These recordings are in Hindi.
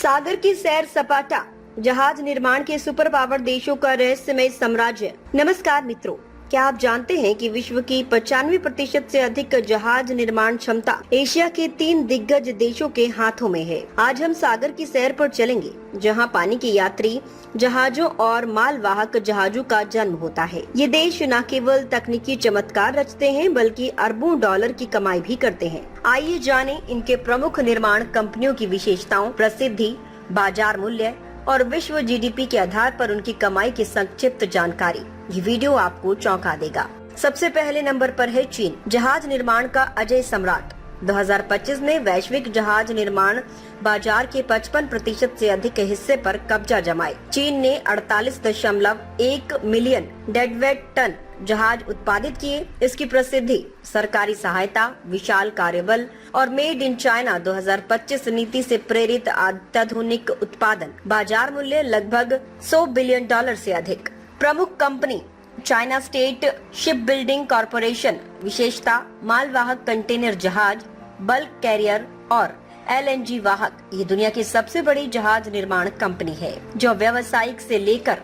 सागर की सैर सपाटा, जहाज निर्माण के सुपर पावर देशों का रहस्यमय साम्राज्य। नमस्कार मित्रों, क्या आप जानते हैं कि विश्व की 95% से अधिक जहाज निर्माण क्षमता एशिया के 3 दिग्गज देशों के हाथों में है। आज हम सागर की सैर पर चलेंगे, जहां पानी के यात्री जहाजों और मालवाहक जहाजों का जन्म होता है। ये देश न केवल तकनीकी चमत्कार रचते हैं, बल्कि अरबों डॉलर की कमाई भी करते हैं। आइए जानें इनके प्रमुख निर्माण कंपनियों की विशेषताओं, प्रसिद्धि, बाजार मूल्य और विश्व जीडीपी के आधार पर उनकी कमाई की संक्षिप्त जानकारी। ये वीडियो आपको चौंका देगा। सबसे पहले नंबर पर है चीन, जहाज निर्माण का अजय सम्राट। 2025 में वैश्विक जहाज निर्माण बाजार के 55% से अधिक हिस्से पर कब्जा जमाए। चीन ने 48.1 मिलियन डेडवेट टन जहाज उत्पादित किए। इसकी प्रसिद्धि, सरकारी सहायता, विशाल कार्यबल और मेड इन चाइना 2025 नीति से प्रेरित अत्याधुनिक उत्पादन। बाजार मूल्य लगभग $100 बिलियन से अधिक। प्रमुख company China state ship building corporation. विशेषता, मालवाहक कंटेनर जहाज, बल्क कैरियर और LNG वाहक। ये दुनिया की सबसे बड़ी जहाज निर्माण कंपनी है, जो व्यावसायिक से लेकर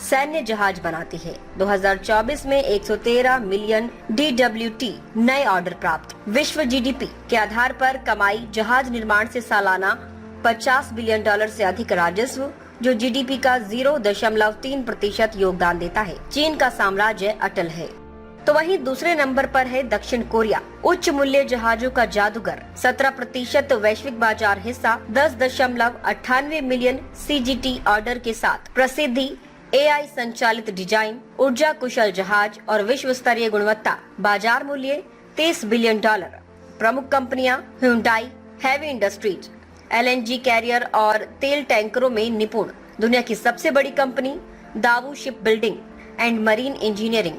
सैन्य जहाज बनाती है। 2024 में 113 मिलियन DWT नए ऑर्डर प्राप्त। विश्व जीडीपी के आधार पर कमाई, जहाज निर्माण से सालाना $50 बिलियन से अधिक राजस्व, जो जीडीपी का 0.3% योगदान देता है। चीन का साम्राज्य अटल है। तो वहीं दूसरे नंबर पर है दक्षिण कोरिया, उच्च मूल्य जहाजों का जादूगर। 17% वैश्विक बाजार हिस्सा, 10.98 मिलियन CGT ऑर्डर के साथ। प्रसिद्धि, AI संचालित डिजाइन, ऊर्जा कुशल जहाज और विश्व स्तरीय गुणवत्ता। बाजार मूल्य $30 बिलियन। प्रमुख कंपनियां Hyundai, heavy industries, LNG carrier और तेल टैंकरों में निपुण। दुनिया की सबसे बड़ी company Daewoo ship building and marine engineering,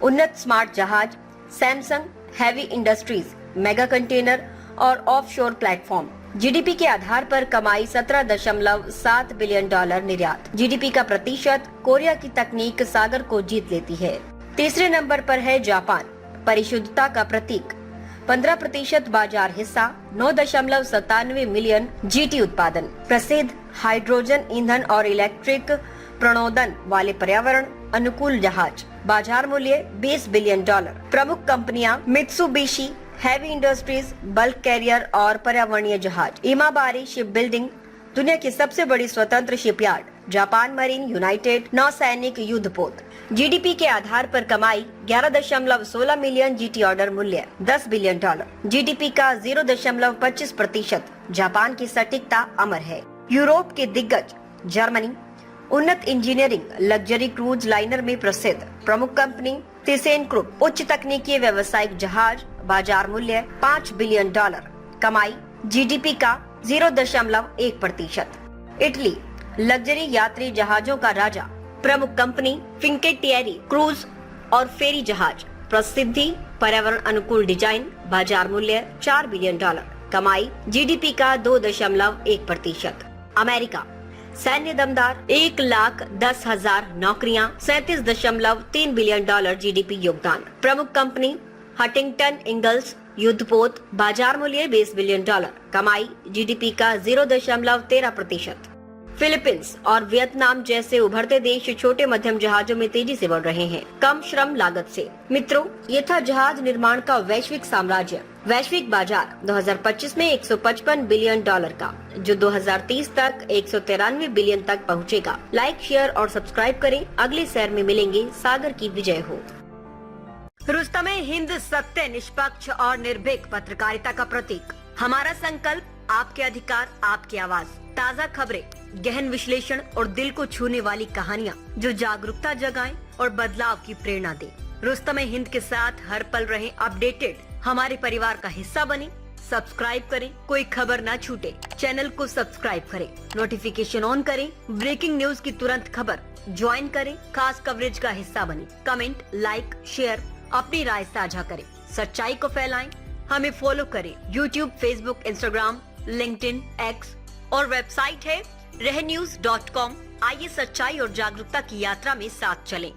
उन्नत स्मार्ट जहाज, Samsung, heavy industries, mega container और ऑफशोर प्लेटफॉर्म। जीडीपी के आधार पर कमाई $17.7 बिलियन। निर्यात, जीडीपी का प्रतिशत। कोरिया की तकनीक सागर को जीत लेती है। तीसरे नंबर पर है जापान, परिशुद्धता का प्रतीक। 15% बाजार हिस्सा, 9.97 मिलियन GT उत्पादन। प्रसिद्ध, हाइड्रोजन ईंधन और इलेक्ट्रिक प्रणोदन वाले पर्यावरण अनुकूल जहाज। बाजार मूल्य $20 बिलियन। प्रमुख कंपनियां Mitsubishi, heavy industries, bulk carrier और पर्यावरणीय जहाज। इमाबारी शिप बिल्डिंग, दुनिया की सबसे बड़ी स्वतंत्र शिपयार्ड। जापान मरीन यूनाइटेड, नौसैनिक युद्धपोत। जीडीपी के आधार पर कमाई 11.16 मिलियन GT ऑर्डर मूल्य $10 बिलियन। जीडीपी का 0.25%। जापान की सटीकता अमर है। यूरोप के दिग्गज जर्मनी, उन्नत इंजीनियरिंग, लग्जरी क्रूज लाइनर में प्रसिद्ध। प्रमुख कंपनी थिसेन ग्रुप, उच्च तकनीकी व्यावसायिक जहाज। बाजार मूल्य $5 बिलियन। कमाई, जीडीपी का 0.1%। इटली, लग्जरी यात्री जहाजों का राजा। प्रमुख कंपनी फिंकेटिएरी, क्रूज और फेरी जहाज। प्रसिद्धि, पर्यावरण अनुकूल डिजाइन। बाजार मूल्य $4 बिलियन। कमाई, जीडीपी का 2.1%। अमेरिका, सैन्य दमदार, 1,10,000 नौकरियां, $37.3 बिलियन जीडीपी योगदान। प्रमुख कंपनी हटिंगटन इंगल्स, युद्धपोत। बाजार मूल्य $20 बिलियन। कमाई, जीडीपी का 0.13%। फिलीपींस और वियतनाम जैसे उभरते देश छोटे मध्यम जहाजों में तेजी से बढ़ रहे हैं, कम श्रम लागत से। मित्रों, ये था जहाज निर्माण का वैश्विक साम्राज्य। वैश्विक बाजार 2025 में $155 बिलियन का, जो 2030 तक 193 बिलियन तक पहुंचेगा। लाइक, शेयर और सब्सक्राइब करें। अगली सैर में मिलेंगे। सागर की विजय हो। रुस्तमे हिंद, सत्य, निष्पक्ष और निर्भीक पत्रकारिता का प्रतीक। हमारा संकल्प, आपके अधिकार, आपकी आवाज। ताज़ा खबरें, गहन विश्लेषण और दिल को छूने वाली कहानियाँ, जो जागरूकता जगाएं और बदलाव की प्रेरणा दें। रुस्तमे हिंद के साथ हर पल रहें अपडेटेड। हमारे परिवार का हिस्सा बने। सब्सक्राइब करें, कोई खबर ना छूटे। चैनल को सब्सक्राइब करें, नोटिफिकेशन ऑन करें, ब्रेकिंग न्यूज की तुरंत खबर ज्वाइन करें, खास कवरेज का हिस्सा बने। कमेंट, लाइक, शेयर, अपनी राय साझा करें, सच्चाई को फैलाएं। हमें फॉलो करें। YouTube, Facebook, Instagram, LinkedIn, x और वेबसाइट है रहnews.com। आइए सच्चाई और जागरूकता की यात्रा में साथ चलें।